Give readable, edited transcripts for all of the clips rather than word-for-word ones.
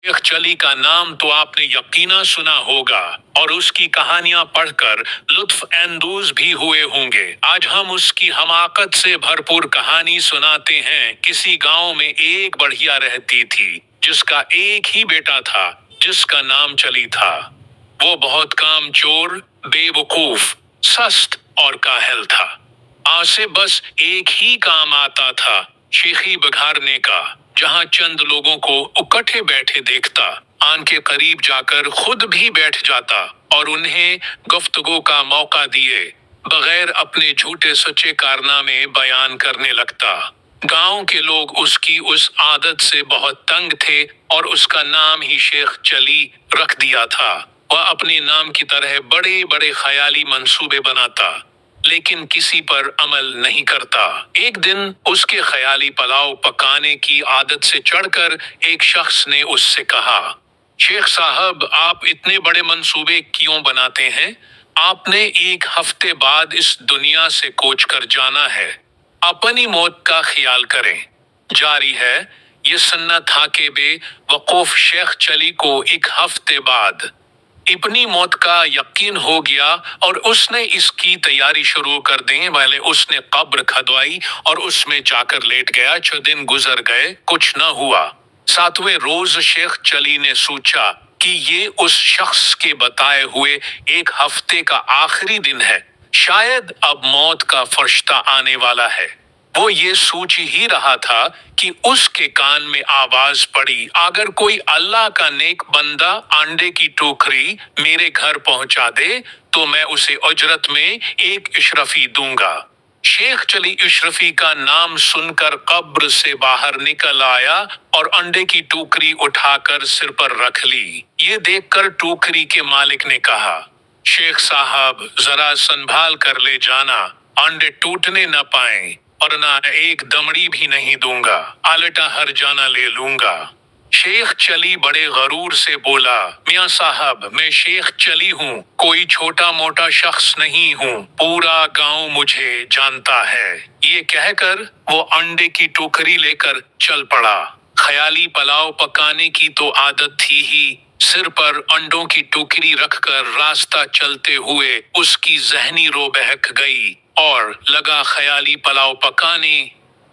शेख चली का नाम तो आपने यकीनन सुना होगा और उसकी कहानियां पढ़कर लुत्फ अंदोज भी हुए होंगे। आज हम उसकी हमाकत से भरपूर कहानी सुनाते हैं। किसी गांव में एक बढ़िया रहती थी जिसका एक ही बेटा था, जिसका नाम चली था। वो बहुत कामचोर, बेवकूफ, सस्त और काहिल था। आज से बस एक ही काम आता था, शेखी बघारने का। जहां चंद लोगों को इकट्ठे बैठे देखता, आन के करीब जाकर खुद भी बैठ जाता और उन्हें गुफ्तगू का मौका दिए बगैर अपने झूठे सच्चे कारनामे बयान करने लगता। गांव के लोग उसकी उस आदत से बहुत तंग थे और उसका नाम ही शेख चली रख दिया था। वह अपने नाम की तरह बड़े बड़े ख्याली मंसूबे बनाता, लेकिन किसी पर अमल नहीं करता। एक दिन उसके ख्याली पुलाव पकाने की आदत से चढ़कर एक शख्स ने उससे कहा, शेख साहब, आप इतने बड़े मंसूबे क्यों बनाते हैं? आपने एक हफ्ते बाद इस दुनिया से कोच कर जाना है। अपनी मौत का ख्याल करें। जारी है। ये सुनना था कि बेवकूफ शेख चली को एक हफ्ते बाद अपनी मौत का यकीन हो गया और उसने इसकी तैयारी शुरू कर दी। पहले उसने कब्र खदवाई और उसमें जाकर लेट गया। 6 दिन गुजर गए, कुछ न हुआ। 7वें रोज शेख चली ने सोचा कि ये उस शख्स के बताए हुए एक हफ्ते का आखिरी दिन है। शायद अब मौत का फरिश्ता आने वाला है। वो ये सोच ही रहा था कि उसके कान में आवाज पड़ी, अगर कोई अल्लाह का नेक बंदा अंडे की टोकरी मेरे घर पहुंचा दे तो मैं उसे उजरत में एक इशरफी दूंगा। शेख चली इशरफी का नाम सुनकर कब्र से बाहर निकल आया और अंडे की टोकरी उठाकर सिर पर रख ली। ये देखकर टोकरी के मालिक ने कहा, शेख साहब, जरा संभाल कर ले जाना, अंडे टूटने न पाए, और ना एक दमड़ी भी नहीं दूंगा, आलटा हर जाना ले लूंगा। शेख चली बड़े गरूर से बोला, मियां साहब, मैं शेख चली हूँ, कोई छोटा मोटा शख्स नहीं हूँ, पूरा गांव मुझे जानता है। ये कहकर वो अंडे की टोकरी लेकर चल पड़ा। ख्याली पुलाव पकाने की तो आदत थी ही, सिर पर अंडों की टोकरी रखकर रास्ता चलते हुए उसकी जहनी रो बहक गई और लगा ख्याली पुलाव पकाने।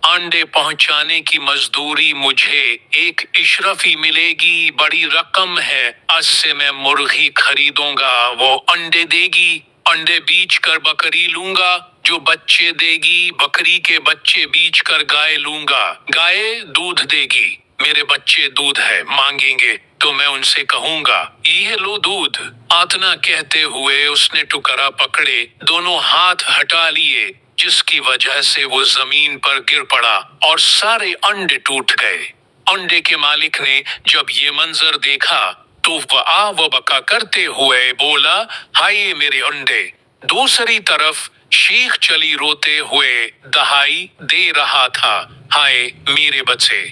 अंडे पहुंचाने की मजदूरी मुझे एक इशरफी मिलेगी, बड़ी रकम है, आज से मैं मुर्गी खरीदूंगा, वो अंडे देगी, अंडे बीच कर बकरी लूंगा, जो बच्चे देगी, बकरी के बच्चे बीच कर गाय लूंगा, गाय दूध देगी, मेरे बच्चे दूध है मांगेंगे तो मैं उनसे कहूंगा, ये लो दूध। आतना कहते हुए उसने टुकड़ा पकड़े, दोनों हाथ हटा लिए, जिसकी वजह से वो जमीन पर गिर पड़ा और सारे अंडे टूट गए। अंडे के मालिक ने जब ये मंजर देखा तो वह बका करते हुए बोला, हाय मेरे अंडे। दूसरी तरफ शेख चली रोते हुए दहाई दे रहा था, हाय मेरे बच्चे।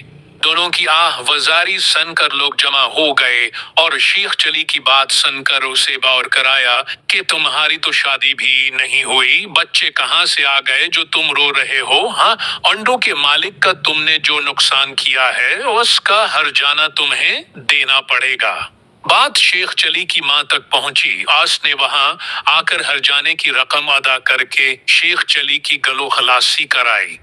दोनों की आह वजारी सुनकर लोग जमा हो गए और शेख चली की बात सुनकर उसे बावर कराया कि तुम्हारी तो शादी भी नहीं हुई, बच्चे कहाँ से आ गए जो तुम रो रहे हो? हाँ, अंडों के मालिक का तुमने जो नुकसान किया है उसका हर्जाना तुम्हें देना पड़ेगा। बात शेख चली की मां तक पहुंची। आस ने वहां आकर हर्जाने की रकम अदा करके शेख चली की गलो खलासी कराई।